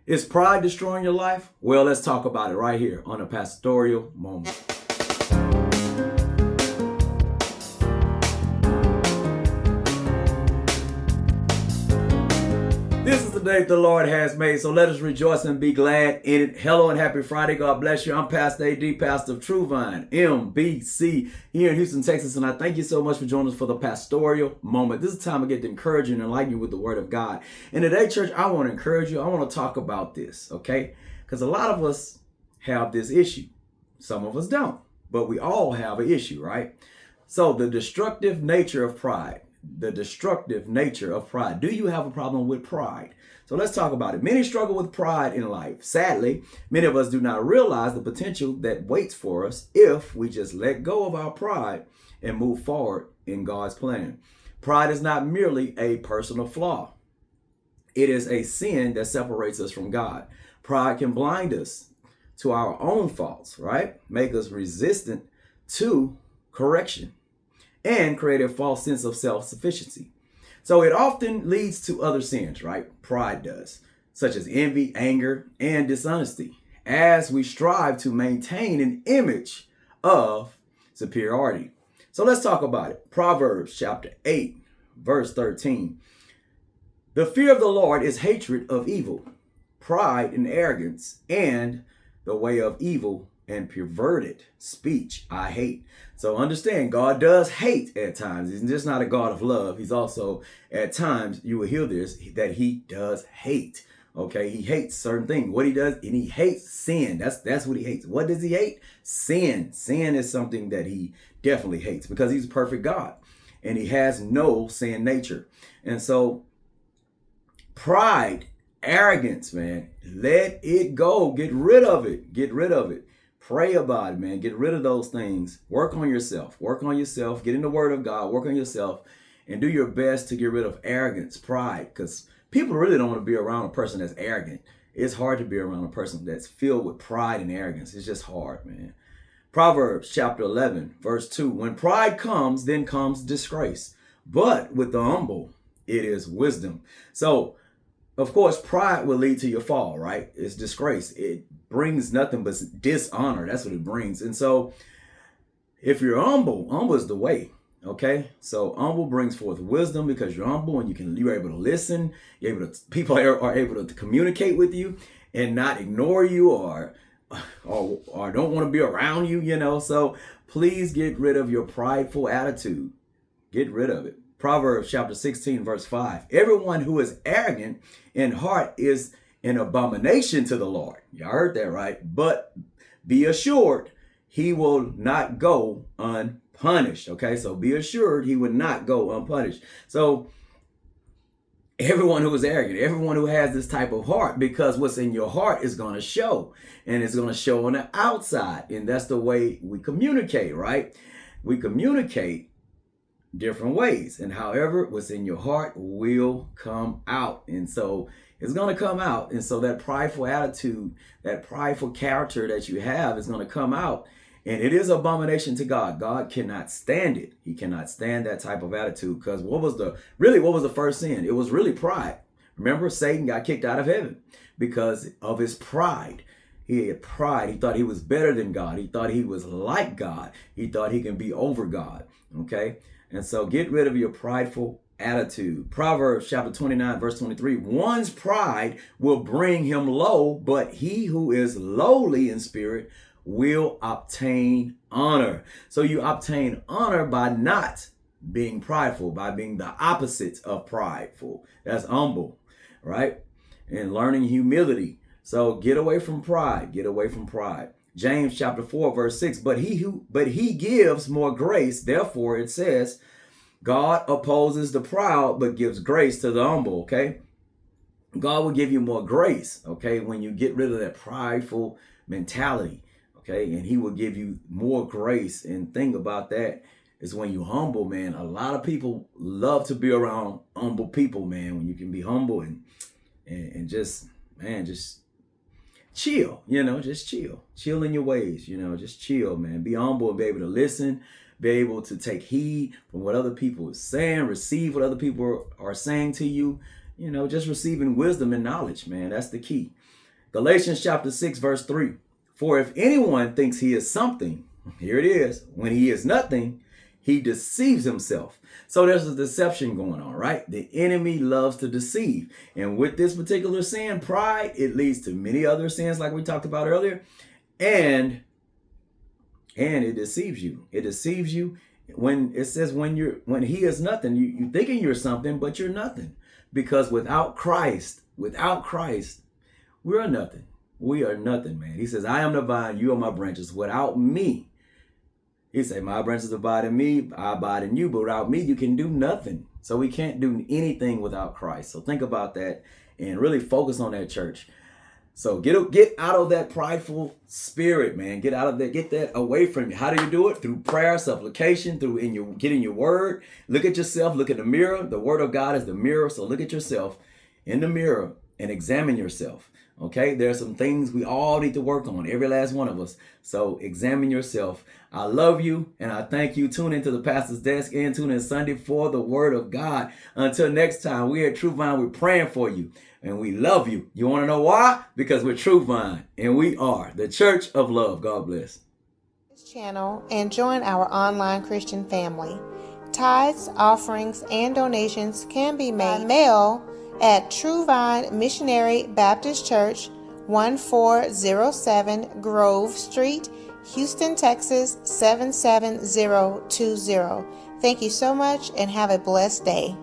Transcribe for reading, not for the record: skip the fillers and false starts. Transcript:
Is pride destroying your life? Well, let's talk about it right here on a pastoral moment. This is the day the Lord has made, so let us rejoice and be glad in it. Hello and happy Friday. God bless you. I'm Pastor AD, pastor of True Vine MBC here in Houston, Texas, and I thank you so much for joining us for the pastoral moment. This is the time I get to encourage you and enlighten you with the Word of God. And today, church, I want to encourage you. I want to talk about this, okay? Because a lot of us have this issue. Some of us don't, but we all have an issue, right? So the destructive nature of pride. The destructive nature of pride. Do you have a problem with pride? So let's talk about it. Many struggle with pride in life. Sadly, many of us do not realize the potential that waits for us if we just let go of our pride and move forward in God's plan. Pride is not merely a personal flaw. It is a sin that separates us from God. Pride can blind us to our own faults, right? Make us resistant to correction and create a false sense of self-sufficiency. So it often leads to other sins, right? Pride does, such as envy, anger, and dishonesty, as we strive to maintain an image of superiority. So let's talk about it. Proverbs chapter 8, verse 13. The fear of the Lord is hatred of evil, pride and arrogance, and the way of evil and perverted speech I hate. So understand, God does hate at times. He's just not a God of love. He's also, at times, you will hear this, that he does hate. Okay, he hates certain things. What he does, and he hates sin. That's what he hates. What does he hate? Sin. Sin is something that he definitely hates because he's a perfect God and he has no sin nature. And so pride, arrogance, man, let it go. Get rid of it. Get rid of it. Pray about it, man. Get rid of those things. Work on yourself. Work on yourself. Get in the Word of God. Work on yourself and do your best to get rid of arrogance, pride, because people really don't want to be around a person that's arrogant. It's hard to be around a person that's filled with pride and arrogance. It's just hard, man. Proverbs chapter 11, verse 2. When pride comes, then comes disgrace. But with the humble, it is wisdom. So, of course, pride will lead to your fall, right? It's disgrace. It brings nothing but dishonor. That's what it brings. And so if you're humble is the way. Okay. So humble brings forth wisdom because you're humble and you're able to listen. People are able to communicate with you and not ignore you or don't want to be around you, So please get rid of your prideful attitude. Get rid of it. Proverbs chapter 16, verse 5. Everyone who is arrogant in heart is an abomination to the Lord. Y'all heard that, right? But be assured he will not go unpunished. Okay, so be assured he would not go unpunished. So everyone who is arrogant, everyone who has this type of heart, because what's in your heart is going to show, and it's going to show on the outside. And that's the way we communicate, right? We communicate different ways, and however what's in your heart will come out, and so it's going to come out. And so that prideful attitude, that prideful character that you have is going to come out, and it is abomination to God. God cannot stand it. He cannot stand that type of attitude, because what was the first sin? It was really pride. Remember, Satan got kicked out of heaven because of his pride. He had pride. He thought he was better than God. He thought he was like God. He thought he can be over God. Okay. And so get rid of your prideful attitude. Proverbs chapter 29, verse 23. One's pride will bring him low, but he who is lowly in spirit will obtain honor. So you obtain honor by not being prideful, by being the opposite of prideful. That's humble, right? And learning humility. So get away from pride. Get away from pride. James chapter 4, verse 6, but he gives more grace. Therefore, it says, God opposes the proud, but gives grace to the humble. Okay. God will give you more grace. Okay. When you get rid of that prideful mentality. Okay. And he will give you more grace. And think about that is when you humble, man. A lot of people love to be around humble people, man. When you can be humble and just chill, just chill in your ways, just chill, man. Be humble and be able to listen, be able to take heed from what other people are saying, receive what other people are saying to you, just receiving wisdom and knowledge, man. That's the key. Galatians chapter 6, verse 3. For if anyone thinks he is something, here it is, when he is nothing, he deceives himself. So there's a deception going on, right? The enemy loves to deceive. And with this particular sin, pride, it leads to many other sins like we talked about earlier. And it deceives you. It deceives you when it says when he is nothing, you thinking you're something, but you're nothing. Because without Christ, we are nothing. We are nothing, man. He says, I am the vine, you are my branches. Without me, he said, my branches abide in me, I abide in you, but without me, you can do nothing. So we can't do anything without Christ. So think about that and really focus on that, church. So get out of that prideful spirit, man. Get out of that. Get that away from you. How do you do it? Through prayer, supplication, getting your word. Look at yourself. Look at the mirror. The word of God is the mirror. So look at yourself in the mirror and examine yourself. Okay, there are some things we all need to work on, every last one of us. So examine yourself. I love you and I thank you. Tune into the Pastor's Desk and tune in Sunday for the Word of God. Until next time, we at True Vine, we're praying for you and we love you. You want to know why? Because we're True Vine and we are the Church of Love. God bless. This channel and join our online Christian family. Tithes, offerings, and donations can be made by mail at True Vine Missionary Baptist Church, 1407 Grove Street, Houston, Texas, 77020. Thank you so much and have a blessed day.